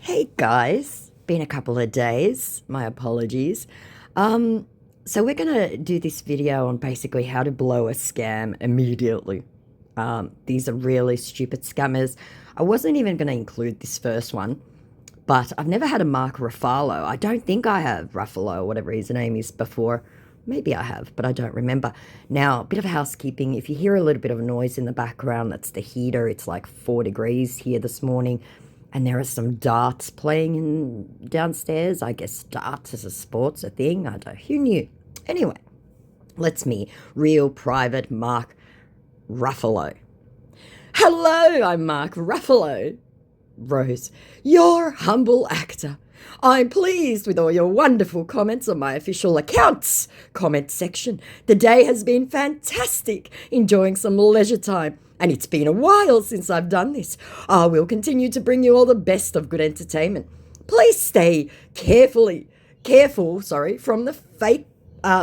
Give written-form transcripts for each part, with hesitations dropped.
Hey guys, been a couple of days. My apologies. So we're gonna do this video on basically how to blow a scam immediately. These are really stupid scammers. I wasn't even gonna include this first one, but I've never had a Mark Ruffalo. I don't think I have Ruffalo, or whatever his name is before. Maybe I have, but I don't remember. Now, a bit of housekeeping. If you hear a little bit of noise in the background, that's the heater. It's like 4 degrees here this morning. And there are some darts playing in downstairs. I guess darts as a sports a thing. I don't know. Who knew? Anyway, let's me, real private Mark Ruffalo. Hello, I'm Mark Ruffalo. Rose, your humble actor. I'm pleased with all your wonderful comments on my official accounts comment section. The day has been fantastic, enjoying some leisure time, and it's been a while since I've done this. I will continue to bring you all the best of good entertainment. Please stay careful, from the fake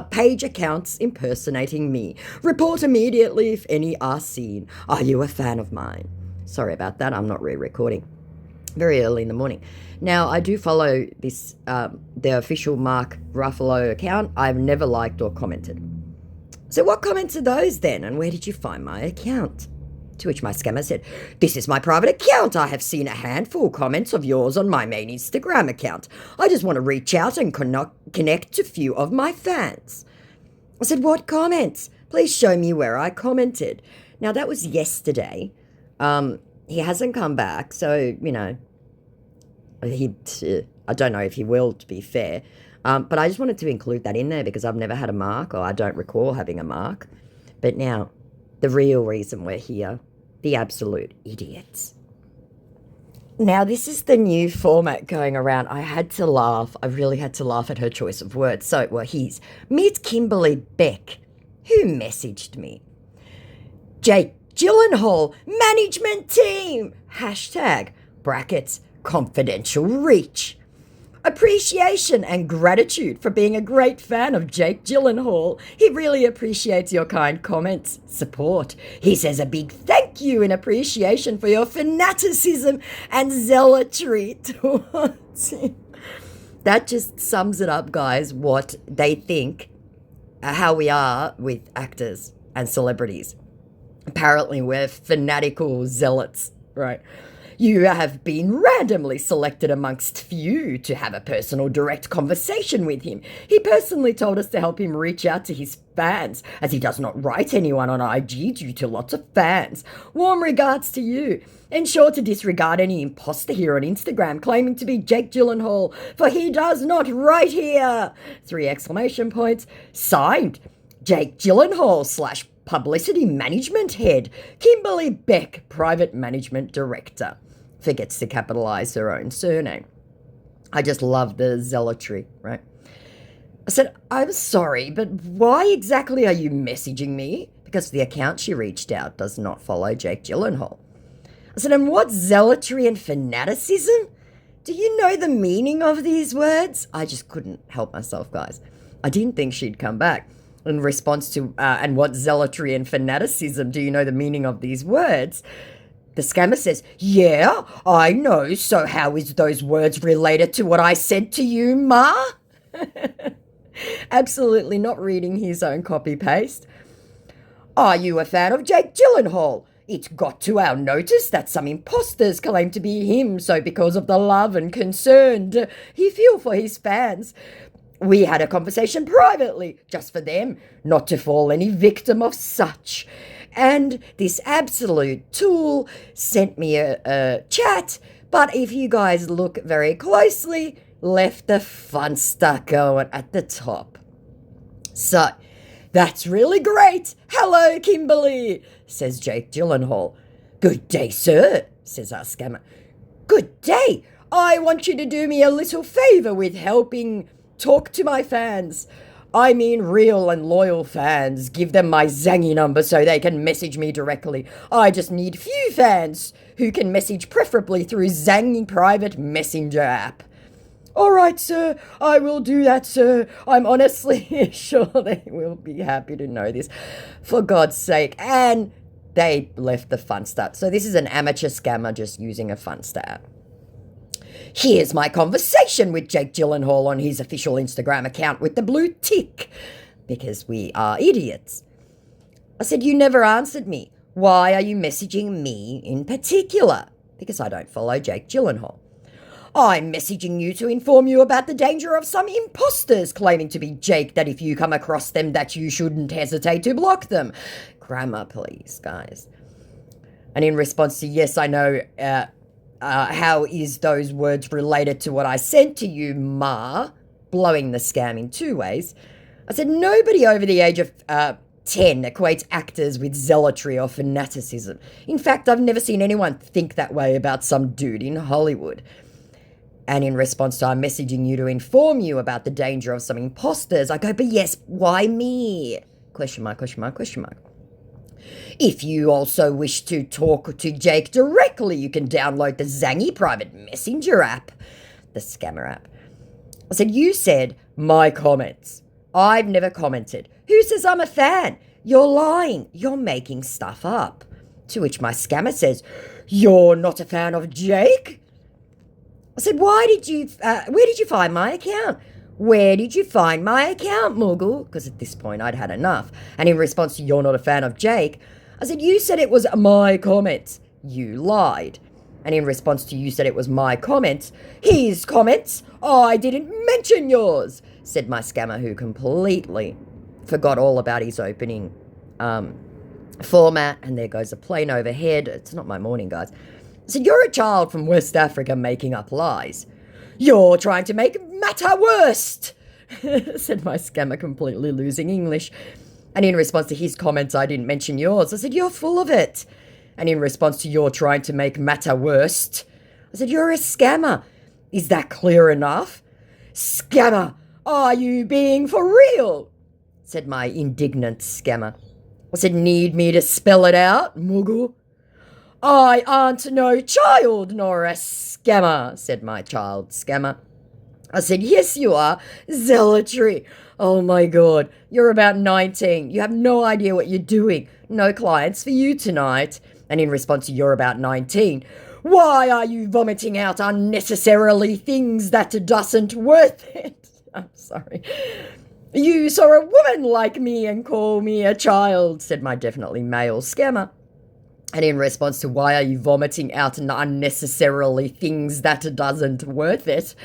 page accounts impersonating me. Report immediately if any are seen. Are you a fan of mine? Sorry about that, I'm not re-recording. Very early in the morning. Now, I do follow this, the official Mark Ruffalo account. I've never liked or commented. So what comments are those then, and where did you find my account? To which my scammer said, this is my private account. I have seen a handful of comments of yours on my main Instagram account. I just want to reach out and connect to a few of my fans. I said, what comments? Please show me where I commented. Now, that was yesterday. He hasn't come back, so, I don't know if he will, to be fair. But I just wanted to include that in there because I've never had a Mark, or I don't recall having a Mark. But now, the real reason we're here, the absolute idiots. Now, this is the new format going around. I had to laugh. I really had to laugh at her choice of words. So, he's Meet Kimberly Beck, who messaged me. Jake Gyllenhaal, management team, hashtag, brackets, confidential reach. Appreciation and gratitude for being a great fan of Jake Gyllenhaal. He really appreciates your kind comments, support. He says a big thank you in appreciation for your fanaticism and zealotry towards him. That just sums it up, guys, what they think, how we are with actors and celebrities. Apparently, we're fanatical zealots, right? You have been randomly selected amongst few to have a personal direct conversation with him. He personally told us to help him reach out to his fans, as he does not write anyone on IG due to lots of fans. Warm regards to you. Ensure to disregard any imposter here on Instagram claiming to be Jake Gyllenhaal, for he does not write here. 3 exclamation points. Signed, Jake Gyllenhaal / Publicity Management Head, Kimberly Beck, Private Management Director. Forgets to capitalize her own surname. I just love the zealotry, right? I said, I'm sorry, but why exactly are you messaging me? Because the account she reached out does not follow Jake Gyllenhaal. I said, and what zealotry and fanaticism? Do you know the meaning of these words? I just couldn't help myself, guys. I didn't think she'd come back. In response to, and what zealotry and fanaticism, do you know the meaning of these words? The scammer says, yeah, I know. So how is those words related to what I said to you, Ma? Absolutely not reading his own copy-paste. Are you a fan of Jake Gyllenhaal? It got to our notice that some imposters claim to be him, so because of the love and concern he feel for his fans, we had a conversation privately, just for them, not to fall any victim of such. And this absolute tool sent me a chat, but if you guys look very closely, left the fun stuff going at the top. So, that's really great. Hello, Kimberly, says Jake Gyllenhaal. Good day, sir, says our scammer. Good day. I want you to do me a little favor with helping talk to my fans. I mean real and loyal fans. Give them my Zangy number so they can message me directly. I just need few fans who can message preferably through Zangy private messenger app. All right, sir. I will do that, sir. I'm honestly sure they will be happy to know this. For God's sake. And they left the Funster. So this is an amateur scammer just using a Funster app. Here's my conversation with Jake Gyllenhaal on his official Instagram account with the blue tick, because we are idiots. I said, you never answered me. Why are you messaging me in particular? Because I don't follow Jake Gyllenhaal. I'm messaging you to inform you about the danger of some imposters claiming to be Jake, that if you come across them, that you shouldn't hesitate to block them. Grammar, please, guys. And in response to, yes, I know, how is those words related to what I sent to you, Ma? Blowing the scam in two ways. I said, nobody over the age of 10 equates actors with zealotry or fanaticism. In fact, I've never seen anyone think that way about some dude in Hollywood. And in response to, I'm messaging you to inform you about the danger of some imposters, I go, but yes, why me? Question mark, question mark, question mark. If you also wish to talk to Jake directly, you can download the Zangy private messenger app, the scammer app. I said, you said my comments. I've never commented. Who says I'm a fan? You're lying. You're making stuff up. To which my scammer says, you're not a fan of Jake? I said, where did you find my account? Where did you find my account, Moogle? Because at this point I'd had enough. And in response to, you're not a fan of Jake, I said, you said it was my comments. You lied. And in response to, you said it was my comments, his comments, I didn't mention yours, said my scammer, who completely forgot all about his opening format. And there goes a plane overhead. It's not my morning, guys. I said, you're a child from West Africa making up lies. You're trying to make matter worse, said my scammer, completely losing English. And in response to his comments, I didn't mention yours. I said, you're full of it. And in response to, you're trying to make matter worse, I said, you're a scammer. Is that clear enough? Scammer, are you being for real? Said my indignant scammer. I said, need me to spell it out, Moogle? I aren't no child nor a scammer, said my child scammer. I said, yes, you are. Zealotry. Oh, my God. You're about 19. You have no idea what you're doing. No clients for you tonight. And in response to, you're about 19. Why are you vomiting out unnecessarily things that doesn't worth it? I'm sorry. You saw a woman like me and call me a child, said my definitely male scammer. And in response to, why are you vomiting out unnecessarily things that doesn't worth it?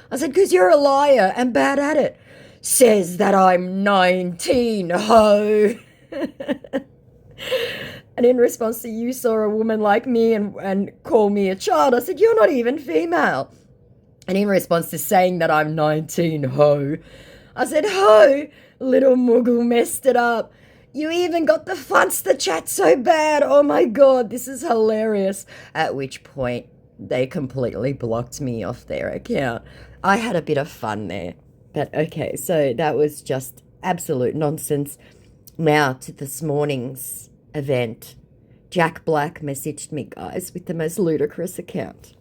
I said, because you're a liar and bad at it. Says that I'm 19, ho. And in response to, you saw a woman like me and call me a child, I said, you're not even female. And in response to saying that I'm 19, ho, I said, ho, little Moogle messed it up. You even got the funds to chat so bad. Oh my God, this is hilarious. At which point, they completely blocked me off their account. I had a bit of fun there. But okay, so that was just absolute nonsense. Now to this morning's event. Jack Black messaged me, guys, with the most ludicrous account.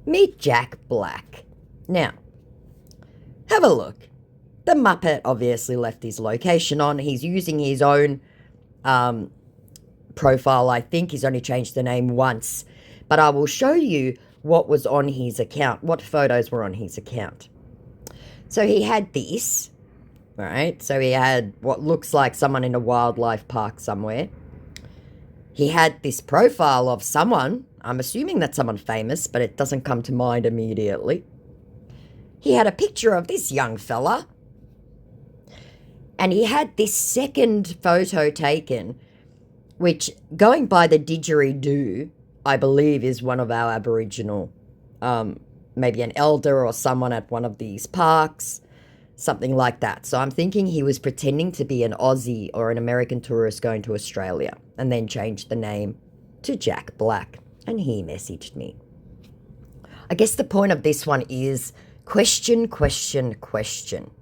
Meet Jack Black. Now, have a look. The Muppet obviously left his location on. He's using his own profile, I think. He's only changed the name once. But I will show you what was on his account, what photos were on his account. So he had this, right? So he had what looks like someone in a wildlife park somewhere. He had this profile of someone. I'm assuming that's someone famous, but it doesn't come to mind immediately. He had a picture of this young fella. And he had this second photo taken, which, going by the didgeridoo, I believe is one of our Aboriginal, maybe an elder or someone at one of these parks, something like that. So I'm thinking he was pretending to be an Aussie or an American tourist going to Australia, and then changed the name to Jack Black. And he messaged me. I guess the point of this one is question, question, question.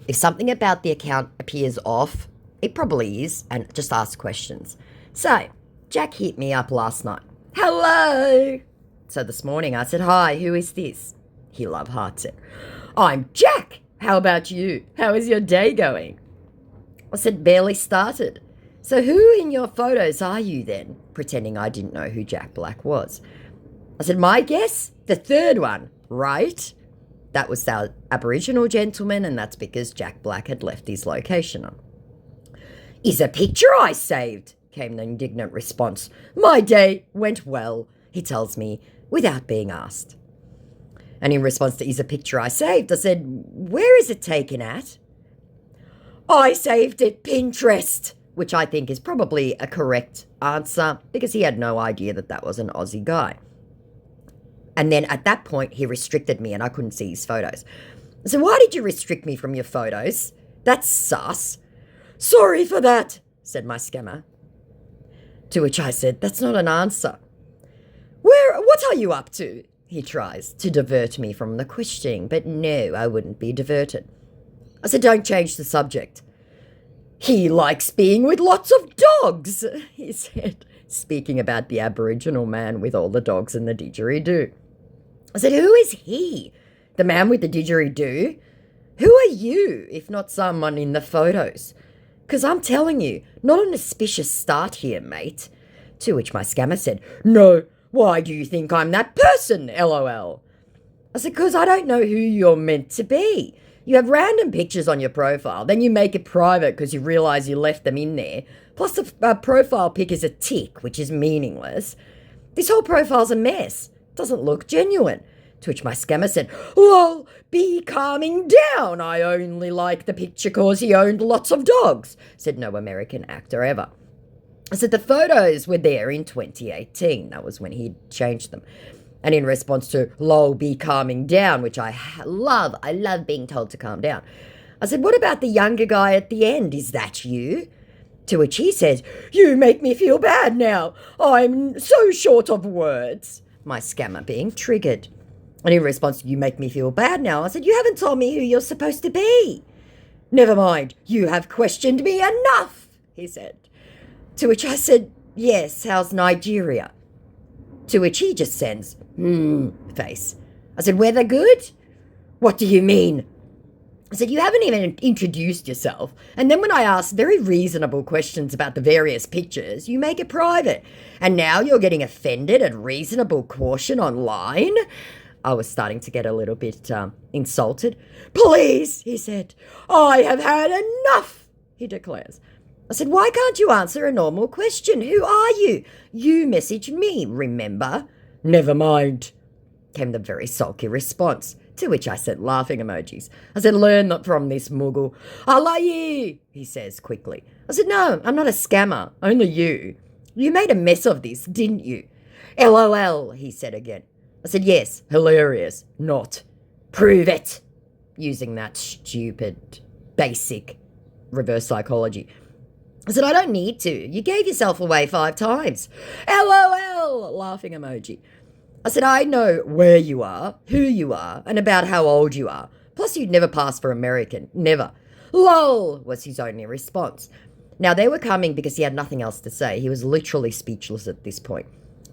If something about the account appears off, it probably is, and just ask questions. So, Jack hit me up last night. Hello! So this morning I said, hi, who is this? He love hearts it. I'm Jack! How about you? How is your day going? I said, barely started. So who in your photos are you then? Pretending I didn't know who Jack Black was. I said, my guess? The third one, right? That was our Aboriginal gentleman, and that's because Jack Black had left his location on. Is a picture I saved, came the indignant response. My day went well, he tells me, without being asked. And in response to is a picture I saved, I said, where is it taken at? I saved it Pinterest, which I think is probably a correct answer because he had no idea that that was an Aussie guy. And then at that point, he restricted me and I couldn't see his photos. So why did you restrict me from your photos? That's sus. Sorry for that, said my scammer. To which I said, that's not an answer. What are you up to? He tries to divert me from the questioning, but no, I wouldn't be diverted. I said, don't change the subject. He likes being with lots of dogs, he said, speaking about the Aboriginal man with all the dogs and the didgeridoo. I said, who is he? The man with the didgeridoo? Who are you, if not someone in the photos? Because I'm telling you, not an auspicious start here, mate. To which my scammer said, no, why do you think I'm that person, LOL? I said, because I don't know who you're meant to be. You have random pictures on your profile, then you make it private because you realise you left them in there. Plus the profile pic is a tick, which is meaningless. This whole profile's a mess. Doesn't look genuine. To which my scammer said, lol, be calming down. I only like the picture cause he owned lots of dogs, said no American actor ever. I said the photos were there in 2018. That was when he'd changed them. And in response to, lol, be calming down, which I love being told to calm down. I said, what about the younger guy at the end? Is that you? To which he says, you make me feel bad now. I'm so short of words. My scammer being triggered. And in response to, you make me feel bad now, I said, you haven't told me who you're supposed to be. Never mind, you have questioned me enough, he said. To which I said, yes, how's Nigeria? To which he just sends, face. I said, weather good? What do you mean? I said, you haven't even introduced yourself. And then when I ask very reasonable questions about the various pictures, you make it private. And now you're getting offended at reasonable caution online? I was starting to get a little bit insulted. Please, he said, I have had enough, he declares. I said, why can't you answer a normal question? Who are you? You messaged me, remember? Never mind, came the very sulky response, to which I sent laughing emojis. I said, learn from this Mughal. Alayi, he says quickly. I said, no, I'm not a scammer, only you. You made a mess of this, didn't you? LOL, he said again. I said, yes, hilarious, not. Prove it, using that stupid, basic reverse psychology. I said, I don't need to. You gave yourself away 5 times. LOL, laughing emoji. I said, I know where you are, who you are, and about how old you are. Plus, you'd never pass for American. Never. LOL was his only response. Now, they were coming because he had nothing else to say. He was literally speechless at this point.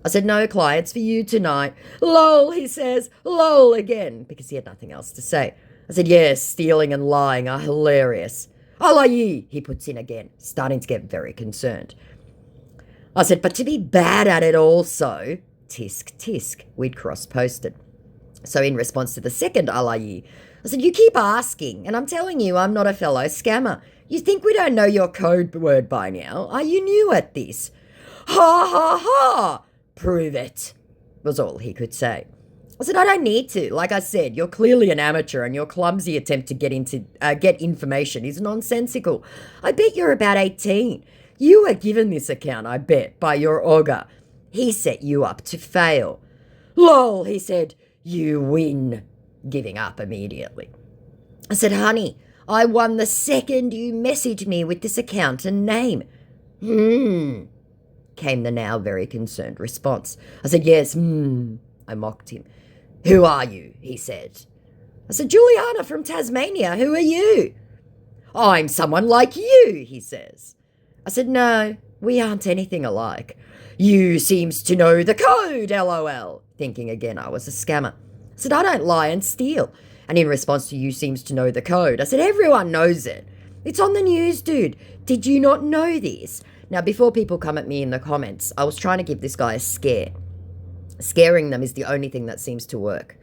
I said, no clients for you tonight. LOL, he says. LOL again, because he had nothing else to say. I said, yes, stealing and lying are hilarious. Alayi, he puts in again, starting to get very concerned. I said, but to be bad at it also, tisk, tisk, we'd cross-posted. So in response to the second Alayi, I said, you keep asking, and I'm telling you I'm not a fellow scammer. You think we don't know your code word by now? Are you new at this? Ha, ha, ha! Prove it, was all he could say. I said, I don't need to. Like I said, you're clearly an amateur and your clumsy attempt to get information is nonsensical. I bet you're about 18. You were given this account, I bet, by your ogre. He set you up to fail. Lol, he said, you win. Giving up immediately. I said, honey, I won the second you messaged me with this account and name. Came the now very concerned response. I said, yes, I mocked him. Who are you? He said. I said, Juliana from Tasmania. Who are you? I'm someone like you, he says. I said, no, we aren't anything alike. You seems to know the code, LOL, thinking again I was a scammer. I said, I don't lie and steal. And in response to you seems to know the code, I said, everyone knows it. It's on the news, dude. Did you not know this? Now, before people come at me in the comments, I was trying to give this guy a scare. Scaring them is the only thing that seems to work,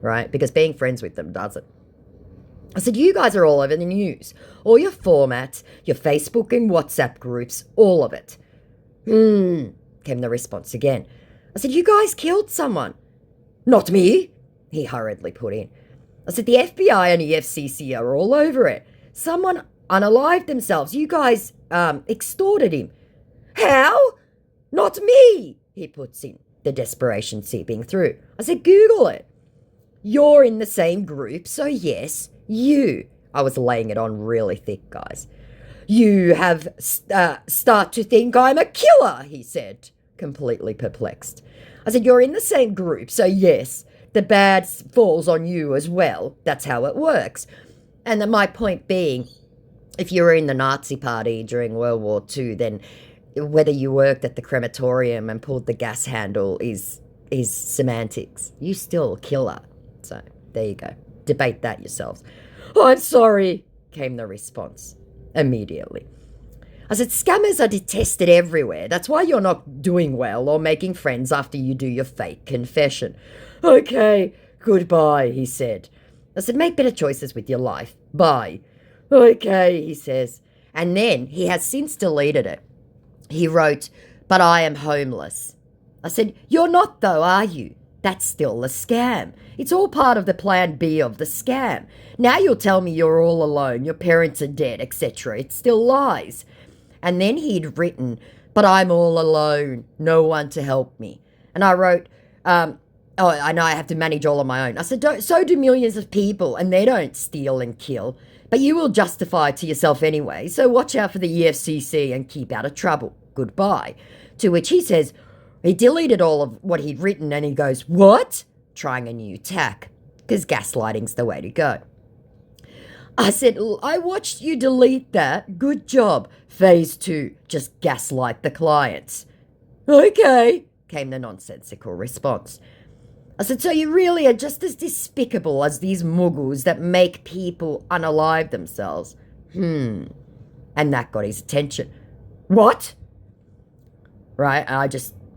right? Because being friends with them doesn't. I said, you guys are all over the news. All your formats, your Facebook and WhatsApp groups, all of it. Came the response again. I said, you guys killed someone. Not me, he hurriedly put in. I said, the FBI and the FCC are all over it. Someone unalived themselves. You guys extorted him. How? Not me, he puts in, the desperation seeping through. I said, Google it. You're in the same group, so yes, you. I was laying it on really thick, guys. You have start to think I'm a killer, he said, completely perplexed. I said, you're in the same group, so yes, the bad falls on you as well. That's how it works. And then my point being, if you were in the Nazi party during World War II, then whether you worked at the crematorium and pulled the gas handle is semantics. You still a killer. So there you go. Debate that yourselves. Oh, I'm sorry, came the response immediately. I said, scammers are detested everywhere. That's why you're not doing well or making friends after you do your fake confession. Okay, goodbye, he said. I said, make better choices with your life. Bye. Okay, he says. And then he has since deleted it. He wrote, but I am homeless. I said, you're not though, are you? That's still a scam. It's all part of the plan B of the scam. Now you'll tell me you're all alone, your parents are dead, etc. It's still lies. And then he'd written, but I'm all alone, no one to help me. And I wrote, I know I have to manage all on my own. I said, so do millions of people, and they don't steal and kill. But you will justify it to yourself anyway, so watch out for the EFCC and keep out of trouble. Goodbye. To which he says, he deleted all of what he'd written and he goes, what? Trying a new tack, because gaslighting's the way to go. I said, I watched you delete that. Good job. Phase 2, just gaslight the clients. Okay, came the nonsensical response. I said, so you really are just as despicable as these muggles that make people unalive themselves. And that got his attention. What? Right,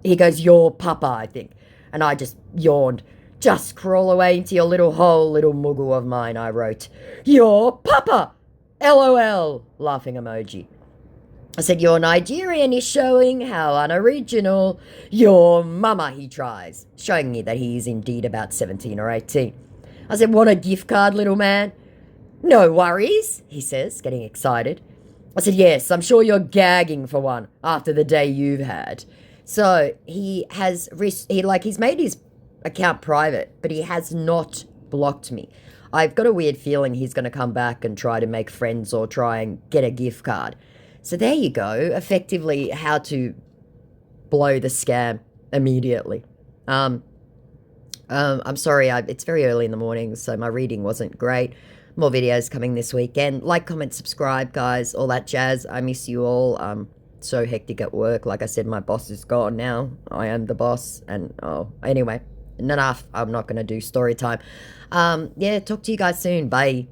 he goes, your papa, I think. And I just yawned. Just crawl away into your little hole, little muggle of mine, I wrote. Your papa! LOL, laughing emoji. I said, your Nigerian is showing how unoriginal. Your mama, he tries, showing me that he is indeed about 17 or 18. I said, want a gift card, little man? No worries, he says, getting excited. I said, yes, I'm sure you're gagging for one after the day you've had. So he's made his account private, but he has not blocked me. I've got a weird feeling he's going to come back and try to make friends or try and get a gift card. So there you go, effectively how to blow the scam immediately. I'm sorry, it's very early in the morning, so my reading wasn't great. More videos coming this weekend. Like, comment, subscribe, guys, all that jazz. I miss you all. So hectic at work. Like I said, my boss is gone now. I am the boss. And, anyway, enough. I'm not going to do story time. Yeah, talk to you guys soon. Bye.